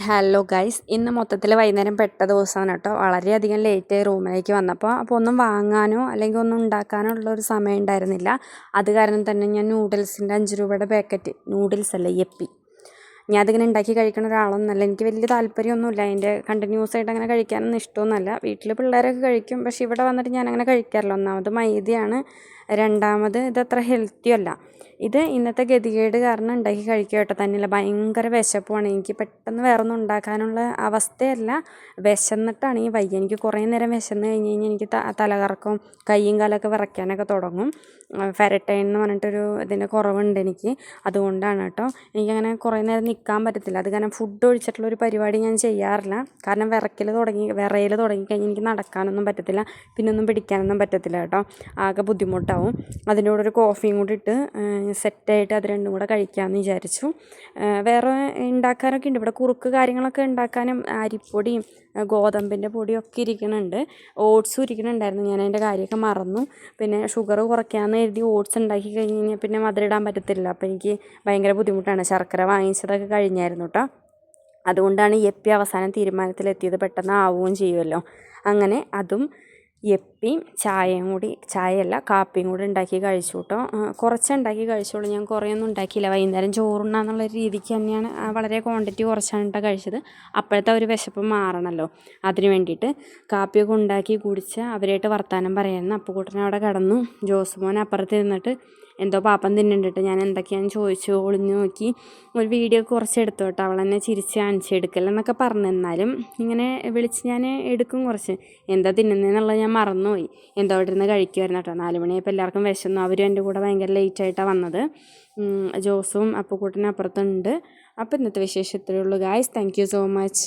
Hello guys, ഇന്ന് മൊത്തത്തിൽ വൈകുന്നേരം പെട്ട ദിവസമാണ് കേട്ടോ. വളരെയധികം ലേറ്റായി റൂമിലേക്ക് വന്നപ്പോൾ ഒന്നും വാങ്ങാനോ അല്ലെങ്കിൽ ഒന്നും ഉണ്ടാക്കാനോ ഉള്ള ഒരു സമയം ഉണ്ടായിരുന്നില്ല. അത് കാരണം തന്നെ ഞാൻ നൂഡിൽസിൻ്റെ 5 രൂപയുടെ പാക്കറ്റ്, നൂഡിൽസ് അല്ല യപ്പി, ഞാൻ അതിങ്ങനെ ഉണ്ടാക്കി കഴിക്കുന്ന ഒരാളൊന്നുമല്ല. എനിക്ക് വലിയ താല്പര്യമൊന്നുമില്ല അതിൻ്റെ കണ്ടിന്യൂസ് ആയിട്ട് അങ്ങനെ കഴിക്കാനൊന്നും ഇഷ്ടമൊന്നുമല്ല. വീട്ടിൽ പിള്ളേരൊക്കെ കഴിക്കും, പക്ഷേ ഇവിടെ വന്നിട്ട് ഞാൻ അങ്ങനെ കഴിക്കാറില്ല. ഒന്നാമത് മൈദയാണ്, രണ്ടാമത് ഇതത്ര ഹെൽത്തിയും അല്ല. ഇത് ഇന്നത്തെ ഗതികേട് കാരണം ഉണ്ടാക്കി കഴിക്കുക കേട്ടോ. തന്നെയല്ല, ഭയങ്കര വിശപ്പുമാണ്. എനിക്ക് പെട്ടെന്ന് വേറെ ഒന്നും ഉണ്ടാക്കാനുള്ള അവസ്ഥയല്ല, വിശന്നിട്ടാണ് ഈ വയ്യ. എനിക്ക് കുറേ നേരം വിശന്ന് കഴിഞ്ഞ് കഴിഞ്ഞാൽ എനിക്ക് തലകറക്കം, കയ്യും കാലൊക്കെ വിറയ്ക്കാനൊക്കെ തുടങ്ങും. ഫെരട്ടൈൻ എന്ന് പറഞ്ഞിട്ടൊരു ഇതിൻ്റെ കുറവുണ്ട് എനിക്ക്. അതുകൊണ്ടാണ് കേട്ടോ. എനിക്കങ്ങനെ കുറേ നേരം നിൽക്കാൻ പറ്റത്തില്ല. അത് കാരണം ഫുഡ് ഒഴിച്ചിട്ടുള്ളൊരു പരിപാടി ഞാൻ ചെയ്യാറില്ല. കാരണം വിറയൽ തുടങ്ങിക്കഴിഞ്ഞാൽ എനിക്ക് നടക്കാനൊന്നും പറ്റത്തില്ല, പിന്നെ ഒന്നും പിടിക്കാനൊന്നും പറ്റത്തില്ല കേട്ടോ. ആകെ ബുദ്ധിമുട്ടാവും. അതിൻ്റെ കൂടെ ഒരു കോഫിയും കൂടി ഇട്ട് സെറ്റായിട്ട് അത് രണ്ടും കൂടെ കഴിക്കാമെന്ന് വിചാരിച്ചു. വേറെ ഉണ്ടാക്കാനൊക്കെ ഉണ്ട് ഇവിടെ. കുറുക്ക് കാര്യങ്ങളൊക്കെ ഉണ്ടാക്കാനും അരിപ്പൊടിയും ഗോതമ്പിൻ്റെ പൊടിയൊക്കെ ഇരിക്കുന്നുണ്ട്. ഓട്സും ഇരിക്കുന്നുണ്ടായിരുന്നു, ഞാൻ അതിൻ്റെ കാര്യമൊക്കെ മറന്നു. പിന്നെ ഷുഗർ കുറയ്ക്കാമെന്ന് കരുതി ഓട്സ് ഉണ്ടാക്കി കഴിഞ്ഞ് കഴിഞ്ഞാൽ പിന്നെ മധുരം ഇടാൻ പറ്റത്തില്ല. അപ്പോൾ എനിക്ക് ഭയങ്കര ബുദ്ധിമുട്ടാണ്. ശർക്കര വാങ്ങിച്ചതൊക്കെ കഴിഞ്ഞായിരുന്നു കേട്ടോ. അതുകൊണ്ടാണ് യപ്പി അവസാനം തീരുമാനത്തിലെത്തിയത്, പെട്ടെന്ന് ആവുകയും ചെയ്യുമല്ലോ. അങ്ങനെ അതും യപ്പിയും ചായയും കൂടി, ചായയല്ല കാപ്പിയും കൂടി ഉണ്ടാക്കി കഴിച്ചു കേട്ടോ. കുറച്ചേ ഉണ്ടാക്കി കഴിച്ചോളൂ, ഞാൻ കുറേയൊന്നും ഉണ്ടാക്കിയില്ല. വൈകുന്നേരം ചോറുണ്ണാന്നുള്ള രീതിക്ക് തന്നെയാണ്, വളരെ ക്വാണ്ടിറ്റി കുറച്ചാണ് കേട്ടോ കഴിച്ചത്. അപ്പോഴത്തെ ഒരു വിശപ്പ് മാറണമല്ലോ, അതിന് വേണ്ടിയിട്ട് കാപ്പിയൊക്കെ ഉണ്ടാക്കി കുടിച്ച് അവരായിട്ട് വർത്തമാനം പറയായിരുന്നു. അപ്പുകുട്ടൻ അവിടെ കിടന്നു, ജോസുമോൻ അപ്പുറത്ത് ഇരുന്നിട്ട് എന്തോ പാപ്പം തിന്നുന്നുണ്ടിട്ട്. ഞാൻ എന്തൊക്കെയാണെന്ന് ചോദിച്ചു, ഒളിഞ്ഞു നോക്കി ഒരു വീഡിയോ കുറച്ച് എടുത്തു കേട്ടോ. അവളെന്നെ ചിരിച്ച് കാണിച്ചെടുക്കലെന്നൊക്കെ പറഞ്ഞു. എന്നാലും ഇങ്ങനെ വിളിച്ച് ഞാൻ എടുക്കും കുറച്ച്. എന്താ തിന്നുന്നതെന്നുള്ളത് ഞാൻ മറന്നുപോയി. എന്തോ അവിടെ ഇരുന്ന് കഴിക്കുമായിരുന്നു കേട്ടോ. 4 മണിയായപ്പോൾ എല്ലാവർക്കും വിശന്നു. അവരും എൻ്റെ കൂടെ ഭയങ്കര ലേറ്റായിട്ടാണ് വന്നത്. ജോസും അപ്പുകുട്ടനും അപ്പുറത്തുണ്ട്. അപ്പോൾ ഇന്നത്തെ വിശേഷം ഇത്രയേ ഉള്ളൂ guys. Thank you so much.